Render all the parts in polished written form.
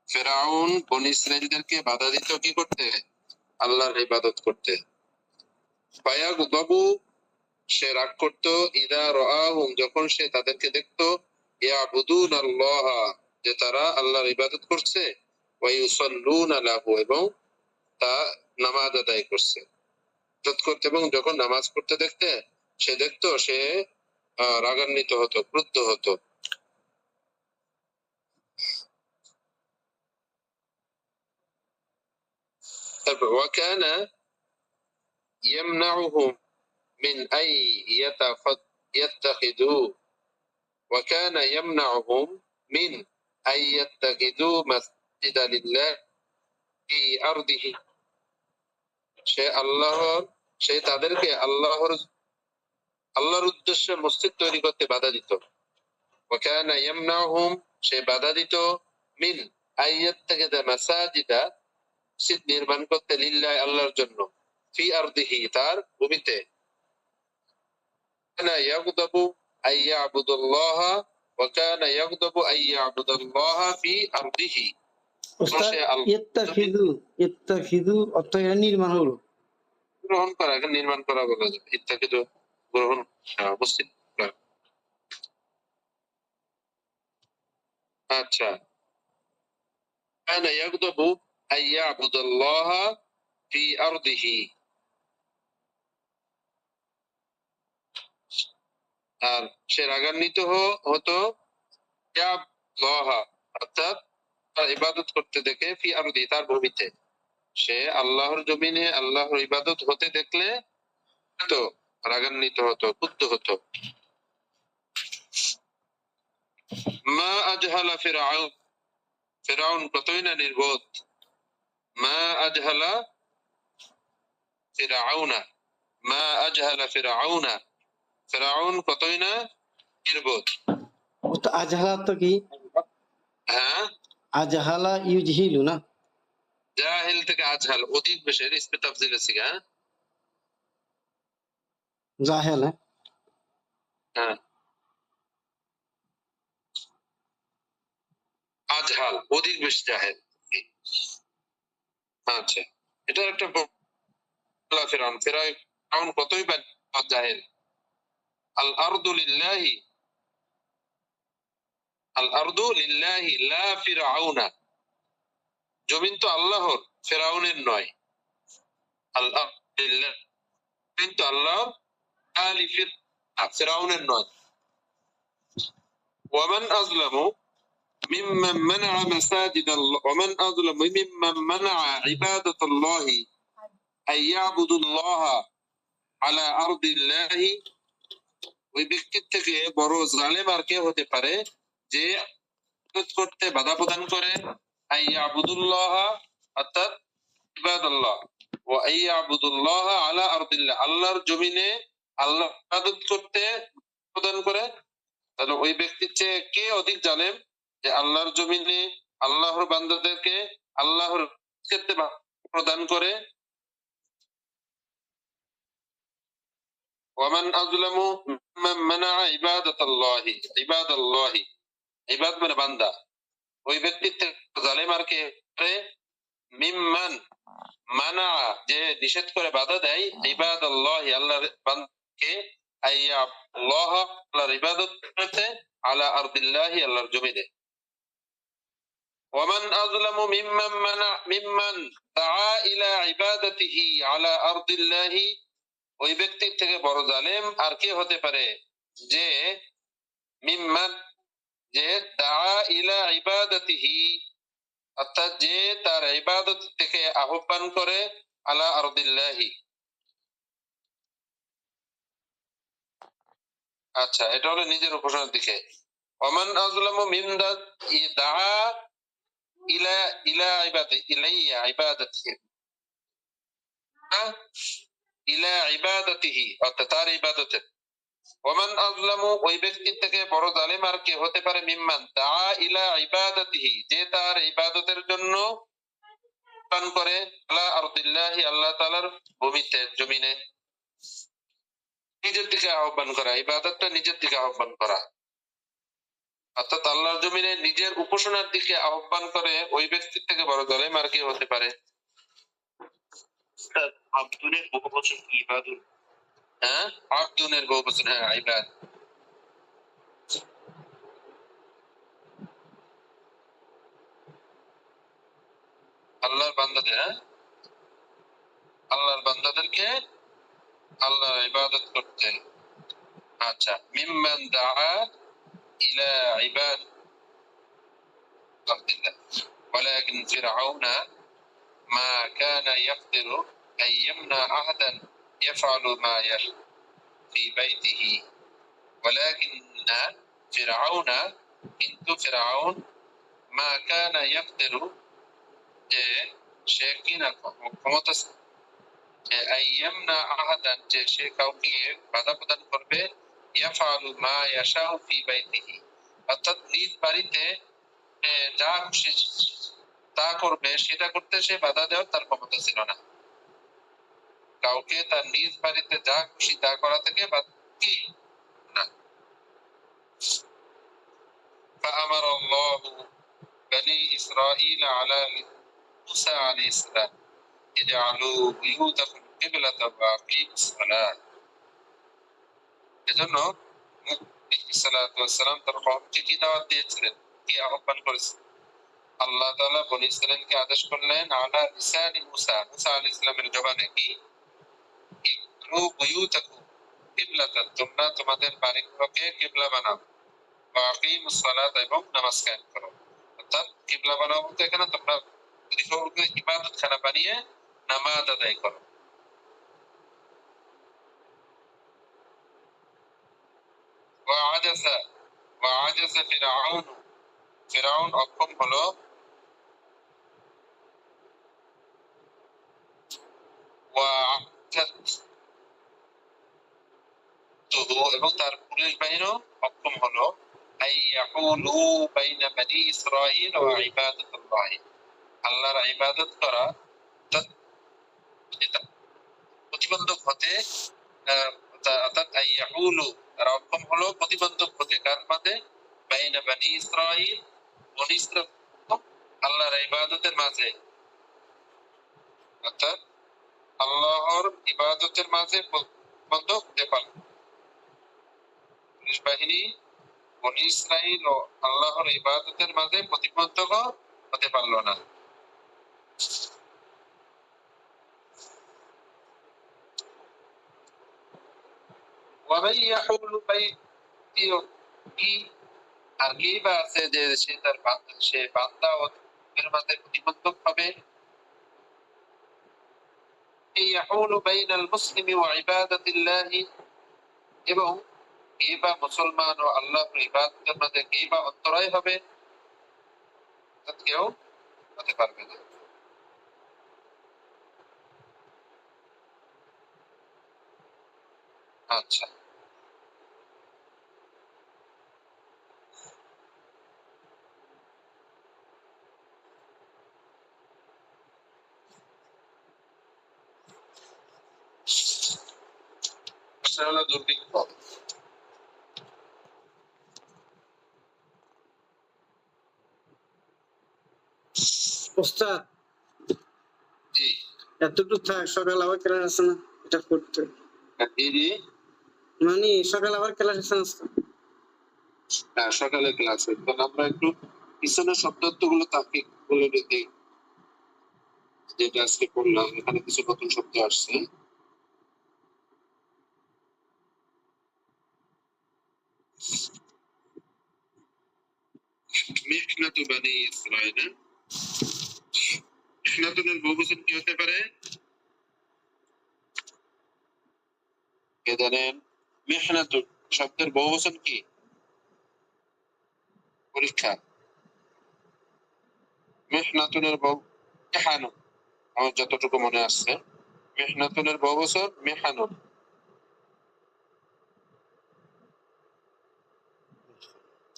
ফেরাউন বনী ইসরাইলদেরকে বাধা দিত কি করতে? আল্লাহর ইবাদত করতে। ফায়াগদাবু, সে রাগ করতো, ইদা রাআহুম, যখন সে তাদেরকে দেখতো, ইয়াবুদুনাল্লাহ, যে তারা আল্লাহর ইবাদত করছে, ওয়া ইউসাল্লুনা লাহু, এবং তা নামাজ আদায় করছে করতে, এবং যখন নামাজ পড়তে দেখতে সে দেখতো, সে রাগান্বিত হতো, ক্রুদ্ধ হতো। তারপর ওয়াকানা ইয়ামনাউহুম মিন আই ইয়াত্তাখিযু, ওয়াকানা ইয়ামনাউহুম মিন আই ইয়াত্তাখিযু মাসজিদা লিল্লাহ ফি আরদিহি, সে তাদেরকে আল্লাহর উদ্দেশ্যে মসজিদ তৈরি করতে বাধা দিত। ওয়াকানা ইয়ামনাউহুম, সে বাধা দিত, মিন আই ইয়াত্তাখিযা মাসাজিদা, মসজিদ নির্মাণ করতে, লিল্লাহ, আল্লাহর জন্য, ফি আরদিহি, তার ভূমিতে। কানা ইয়াগদাবু আই ইয়াবুদুল্লাহ, ওয়া কানা ইয়াগদাবু আই ইয়াবুদুল্লাহ ফি আরদিহি। উস্তাদ, ইত্তাখিযু অর্থ এটা নির্মাণ হলো, গ্রহণ করা, নির্মাণ করা বলা যাবে। ইত্তাখিযু গ্রহণ, মসজিদ। আচ্ছা, কানা ইয়াগদাবু আই ইয়াবুদুল্লাহ ফি আরদিহি, আর সে রাগান্বিত হতো, অর্থাৎ তার ইবাদত করতে দেখে, ফি আরদি, তার ভূমিতে। সে আল্লাহর জমিনে আল্লাহর ইবাদত হতে দেখলে তো রাগান্বিত হতো, ক্রুদ্ধ হতো। মা আজহালা ফিরআউন, ফিরআউন কতই না নির্বোধ। মা আজহালা ফিরআউনা, মা আজহালা ফিরআউনা, ফিরআউন কতই না নির্বোধ। আজহালা তো কি? হ্যাঁ, আজহালা ইউজহিলু না, জাহিল থেকে আজহাল, অধিক বেশি, ইসমে তাফজিল আছে। হ্যাঁ, জাহেল। হ্যাঁ, আজহাল অধিক বেশি, জাহেল। আচ্ছা, এটা একটা ফিরআউন, ফিরআউন কতই বা জাহেল। আল আরদু লিল্লাহি, আল আরদু লিল্লাহি লা ফিরআউনা, জমিন তো আল্লাহর, ফিরআউনের নয়। আল আরদু লিল্লাহ, জমিন তো আল্লাহর, আলি ফিরআউনের নয়। ওয়ামান আযলামু মিম্মান মানাআ মাসাজিদাল্লাহ, ওয়ামান আযলামু মিম্মান মানাআ ইবাদাতাল্লাহি আন ইয়াবুদুল্লাহ আলা আরদিল্লাহি, ওই ব্যক্তির থেকে বড় জালেম আর কে হতে পারে, যে ইবাদত করতে বাধা প্রদান করে, আন ইয়াবুদুল্লাহ, অর্থাৎ ইবাদাল্লাহ, ওয়া আন ইয়াবুদুল্লাহ আলা আরদিল্লাহ, আল্লাহর জমিনে আল্লাহ ইবাদত করতে প্রদান করে। তাহলে ওই ব্যক্তির চেয়ে কে অধিক জালেম, যে আল্লাহর জমিনে আল্লাহর বান্দাদেরকে আল্লাহর ক্ষেত্রে প্রদান করে। ওয়ামান আযলামু মিম্মান মানাআ ইবাদাতাল্লাহি, ইবাদাল্লাহি, ইবাদ মানে বান্দা, ওই ব্যক্তির থেকে জালেম আর কে, মিম্মান মানাআ, যে নিষেধ করে, বাধা দেয়, ইবাদাল্লাহি, আল্লাহর বান্দাকে, আল্লাহ, আল্লাহর ইবাদত করতে, আলা আরদিল্লাহি, আল্লাহর জমিনে। ওয়ামান আযলামু মিম্মান দাআ ইলা ইবাদাতিহি আলা আরদিল্লাহি, ওই ব্যক্তির থেকে বড় জালেম আর কে হতে পারে, যে মিম্মান, যে দাআ ইলা ইবাদাতিহি, অর্থাৎ যে তার ইবাদত থেকে আহ্বান করে, আলা আরদিল্লাহি। আচ্ছা, এটা হলো নিজের উপাসনার দিকে। ওমান আযলামু মিম্মান দাআ ইলা ইলা ইলাইয়া ইবাদাতিহি, ইলা ইবাদাতিহি, অর্থাৎ তার ইবাদতের। ওমান আযলামু, ওই ব্যক্তির থেকে বড় জালেম আর কে হতে পারে, মিম্মান দাআ ইলা ইবাদাতিহি, যে তার ইবাদতের জন্য আহ্বান করে, আলা আরদিল্লাহি, আল্লাহ তাআলার ভূমিতে, জমিনে। নিজের দিকে আহ্বান করা, ইবাদতটা নিজের দিকে আহ্বান করা। অর্থাৎ আল্লাহর জমিনে নিজের উপাসনার দিকে আহ্বান করে ওই ব্যক্তির থেকে বড় জালেম আর কি হতে পারে? আব্দুলের বহু বছর কি ইবাদুল? হ্যাঁ, আব্দুনের বহু বছর, হ্যাঁ ইবাদ। আল্লাহর বান্দাদের, হ্যাঁ আল্লাহর বান্দাদেরকে আল্লাহর ইবাদত করতে। আচ্ছা, মিম্মান দাআ ইলা ইবাদাতিল্লাহ ওয়ালাকিন ফিরআউনা মা কানা ইয়াকদিরু আন ইয়ামনা আহাদান ইয়াফআলু মা ইয়াশা ফি বাইতিহি ওয়ালাকিন ফিরআউনা, কিন্তু ফিরআউন মা কানা ইয়াকদিরু, যে সে কিনা ক্ষমতা আইয়ামনা আহাদান, যে সে কাউকে বাধা প্রদান করবে, ইয়াফআলু মা ইয়াশাউ ফি বাইতিহি, অর্থাৎ নিজ বাড়িতে যা খুশি তা করবে, সেটা করতে সে বাধা দেওয়ার তার ক্ষমতা ছিল না। কাউকে তার নিজ বাড়িতে যা খুশি তা করা থেকে কি না। فأمر الله بني إسرائيل على موسى عليه السلام يجعلوا بيوتهم قبلة وأقيموا الصلاة। এজন্য সালাম তার কওমকে কি দাওয়াত দিয়েছিলেন, কি আহ্বান করেছিলেন? আল্লাহ তাআলা বনী ইসরাঈলকে আদেশ করলেন আলা লিসানি মুসা, মুসা আলাইহিস সালামের জবানে, কি ইকরু বুয়ুতাকুম কিবলাতান, তোমরা তোমাদের বাড়িগুলোকে কিবলা বানাও, ওয়া আকিমুস সালাত, এবং নামাজ কায়েম করো। অর্থাৎ কিবলা বানাও বলতে এখানে তোমরা গৃহকে ইবাদতখানা বানিয়ে নামাজ আদায় করো। ওয়াআজাজা ফিরআউন অক্ষম হলো, এবং তার পুলিশ বাহিনীও অক্ষম হলো, আইয়াহুলু বাইনা বনী ইসরাঈল ওয়া ইবাদাতুল্লাহ, আল্লাহর ইবাদত করা প্রতিবন্ধক হতে, অর্থাৎ আইয়াহুলু, তারা অক্ষম হলো প্রতিবন্ধক হতে, কার মাঝে? বাইনা বনী ইসরাঈল, বনী ইসরাঈল আল্লাহর ইবাদতের মাঝে, অর্থাৎ আল্লাহর ইবাদতের মাঝে প্রতিবন্ধক হতে পারে। পুলিশ বাহিনী বনী ইসরাঈল ও আল্লাহর ইবাদতের মাঝে প্রতিবন্ধক হতে পারলো না। ওয়ামান ইয়াহুলু বাইতি, আর কি বা আছে যে সে তার বান্দা ও এর মাঝে প্রতিবন্ধক হবে? ইয়াহুলু বাইনাল মুসলিমি ওয়া ইবাদাতিল্লাহি, এবং কে বা মুসলমান ও আল্লাহর ইবাদতের মাঝে কে বা অন্তরায় হবে? কেউ হতে পারবে না। আচ্ছা, হলো দুর্ভিক্ষ। ওস্তাদ জি, এতটুকু থাক, সকাল আবার ক্লাস আছে না, এটা করতে জি, মানে সকাল আবার ক্লাস আছে না? হ্যাঁ সকালে ক্লাস, এখন আমরা একটু পিছনের শব্দার্থগুলো তাকে বলে দিই, যেটা আজকে পড়লাম। এখানে কিছু নতুন শব্দ আসছে। মিহনাতু বনী ইসরাঈল, মিহনাতুনের বহুবচন কি হতে পারে? কে জানেন? মিহনাতু শব্দের বহুবচন কি? পরীক্ষা। মিহনাতুনের বহু মিহানুন, আমার যতটুকু মনে আসছে, মিহনাতুনের বহুবচন মিহানুন।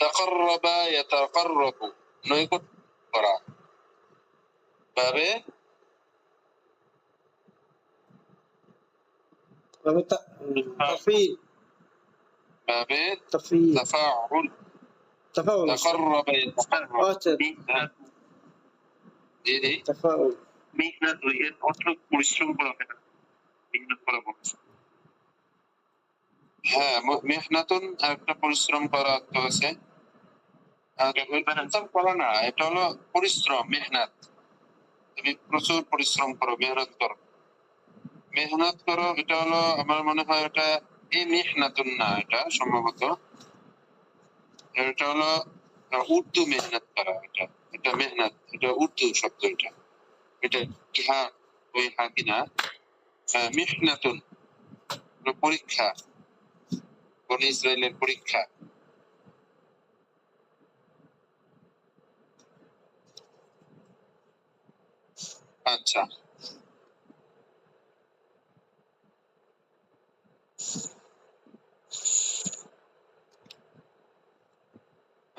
তাকাররাবা ইয়াতাকাররাবু, নৈকট্য করা। ভাবে তবে তাফিল ভাবে তাফিল তাফাউল, তাফাউল تقرب يتقرب আচ্ছা জি জি তাফাউল মেহনত এর অর্থ পরিশ্রম করা হয় না মেহনত করা বলছে হ্যাঁ মেহনাতুন একটা পরিশ্রম করা অর্থ আছে আর পরিশ্রম করা না, এটা হলো পরিশ্রম মেহনত। তুমি প্রচুর পরিশ্রম করো, মেহনত করো, মেহনত করো, এটা হলো আমার মনে হয় এটা এই মেহনাতুন না, এটা সম্ভবত এটা হলো উর্দু মেহনত করা, এটা এটা মেহনত, এটা উর্দু শব্দ, এটা এটা হ্যাঁ ওই হাকিনা মেহনাতুন পরীক্ষা, বনি ইসরায়েলের পরীক্ষা। আচ্ছা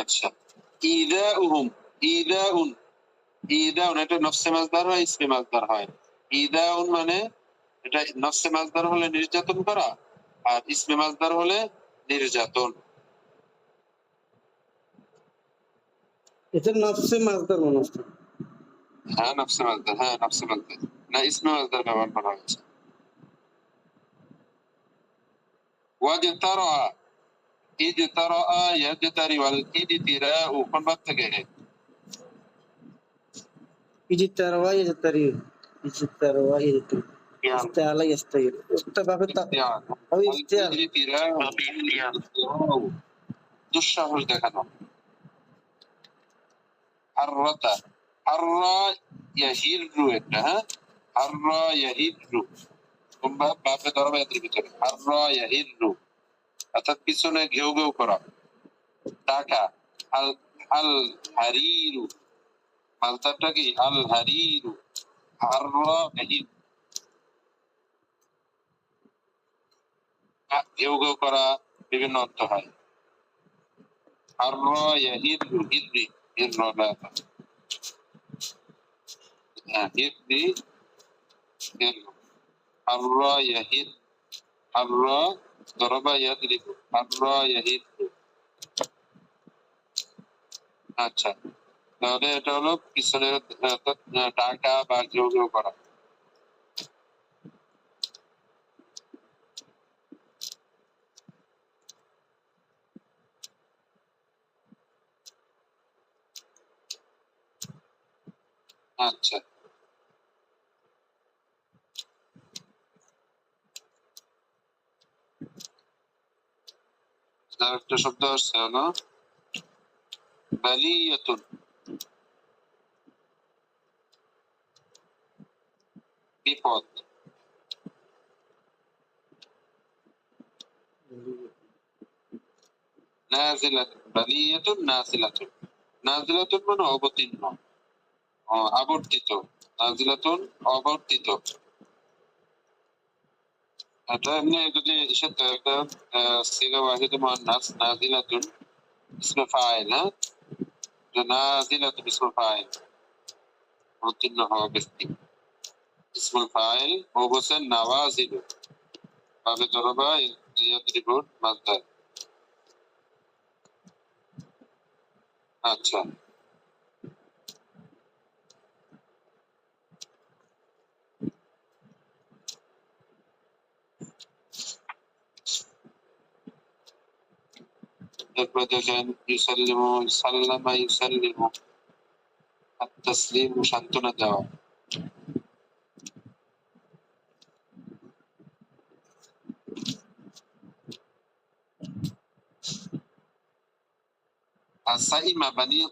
আচ্ছা ইদাউহুম ইদাউন ইদাউন এটা নফসে মাজদার হয়, ইসমে মাজদার হয়। ইদাউন মানে এটা নফসে মাজদার হলে নির্যাতন করা, আর ইসমে মাজদার হলে নির্যাতন। এটা নফসে মাজদার মনে হচ্ছে হ্যাঁ নফসে মাজদার, হ্যাঁ নফসে মাজদার না, ইসমে মাজদার ব্যবহার করা হয়েছে। ওয়াজতারা ইজতারা ইয়াজতারি ওয়াল ইজতিরাউ কোন বাদ থেকে? ইজতারওয়া ইজতারি ইজতারওয়া ইজতারি ইস্তালা ইস্তাইর এটা ভাবে তা ওই ইস্তিয়ার দুঃসাহস দেখানো। হাররাতা হাররা ইয়াহিরু, এটা হ্যাঁ হাররা ইয়াহিরু, তোমরা বাপে ধরবে এদের ভিতরে হাররা ইয়াহিরু অর্থাৎ পিছনে ঘেউ ঘেউ করা। টাকা আল আল হারিরু, মালতাটা কি আল হারিরু, হাররা ইয়াহিরু ঘেউ ঘেউ করা বিভিন্ন অর্থ হয়। হাররা ইয়াহিরু হিররি হিররা হিররি হিরু হাররা ইয়াহির হাররা দরবা ইয়াদরিবু হাররা ইয়াহিরু। আচ্ছা তাহলে এটা হলো পিছনের টাকা বা ঘেউ ঘেউ করা। আচ্ছা তার একটা শব্দ আসছে হলো বালিয়াতুন, বিপদ। নাজিলাতুন বালিয়াতুন নাজিলাতুন, নাজিলাতুন মানে অবতীর্ণ, আবর্তিত, নাজিলাতুন অবর্তিত। এটা এমনি যদি সাথে একটা সিগা ওয়াহিদ মুআন্নাস নাজিলাতুন ইসমে ফাইল, হ্যাঁ নাজিলাতুন ইসমে ফাইল অবতীর্ণ হওয়া ব্যক্তি, ইসমুল ফাইল ও হোসেন নাওয়াজিল বাবে জরবা ইয়াদরিবুর মাজদার। আচ্ছা এরপর দেখেন ইউসাল্লিমু সাল্লামা ইউসাল্লিমু আত-তাসলিম সান্ত্বনা দেওয়া। সাইমা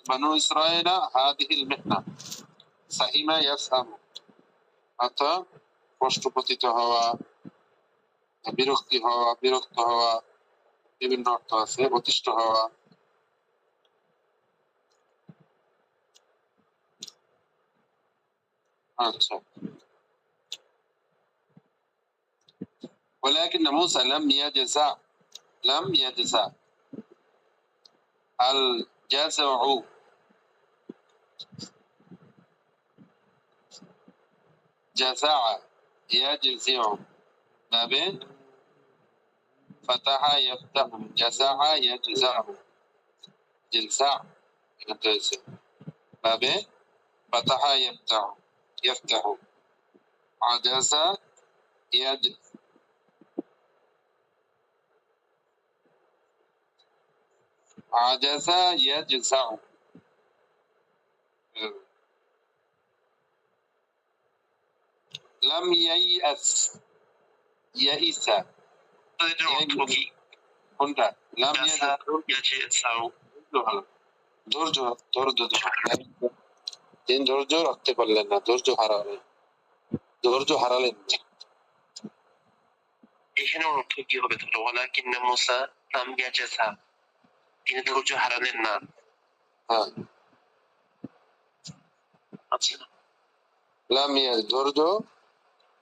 বানু ইসরায়েল হাদিহিল মিহনা, সাইমা ইয়াসআমু অর্থাৎ কষ্টপতিত হওয়া, বিরক্তি হওয়া, বিরক্ত হওয়া, বিভিন্ন অর্থ আছে, অতিষ্ঠ হওয়া। আচ্ছা ولكن موسى لم يجزع الجزع جزع يجزع ما بين فتح يفتح جزع يجزع জিলসা এটা হচ্ছে বাবে ফাতাহা ইয়াফতাহু আজাজা ইয়াজ আজাজা ইয়াজজাউ লাম ইয়াইআস ইয়াইসা এটার অর্থ কি? কোনটা লাম জাসা, ইয়াইআস ইয়াজসাউ। ধৈর্য ধৈর্য তিন ধৈর্য রাখতে পারলেন না, ধৈর্য হারালেন না। এখানে অর্থ কি হবে তাহলে? ওয়ালাকিন্না মুসা লাম ইয়াজাসা, তিনি ধৈর্য হারালেন না। হ্যাঁ, আচ্ছা, লাম ইয়াজ ধৈর্য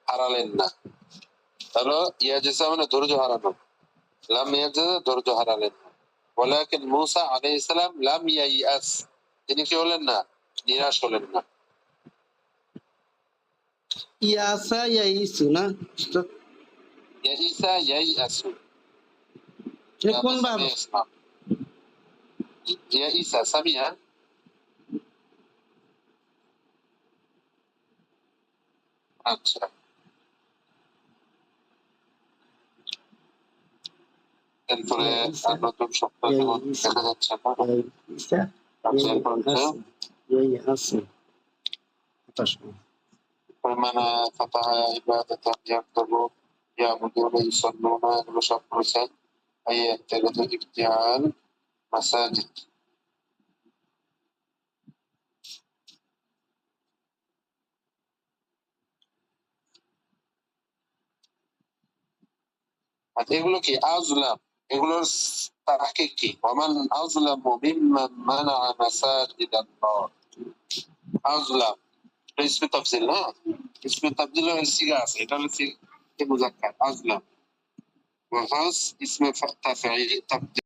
হারালেন না, তাহলে ইয়াজেসা মানে ধৈর্য হারানো, লাম ইয়াজেসা ধৈর্য হারালেন না। ওয়ালাকিন মুসা আলাইহিস সালাম লাম ইয়াইআস, তিনি কি হলেন না, নিরাশ হলেন না। ইয়াসা ইয়াইসু না উস্তাদ? ইয়াইসা ইয়াইআসু এটা কোন ভাব? ইয়াইসা সামিয়া আচ্ছা, এরপরে নতুন শব্দ দেখা যাচ্ছে না। ইয়াইসা আচ্ছা, এরপর হচ্ছে ইয়াইসু من فتح عبادة يكتبوا يعبدون يصلون এগুলো সব করেছেন। এই এরপরে ইফতিহাল মাসাজিদ, আচ্ছা এগুলো কি আজলাম, এগুলোর তাহকিক কি? ওমান আজলামু মিম্মান মানাআ মাসাজিদাল্লাহ। আজলাম ইসমে তাফজিল না, ইসমে তাফজিলের সিগা আছে, এটা হলো সিগা মুযাক্কার আজলাম, ওয়া ফাস ইসমে তাফঈল তাফজিল।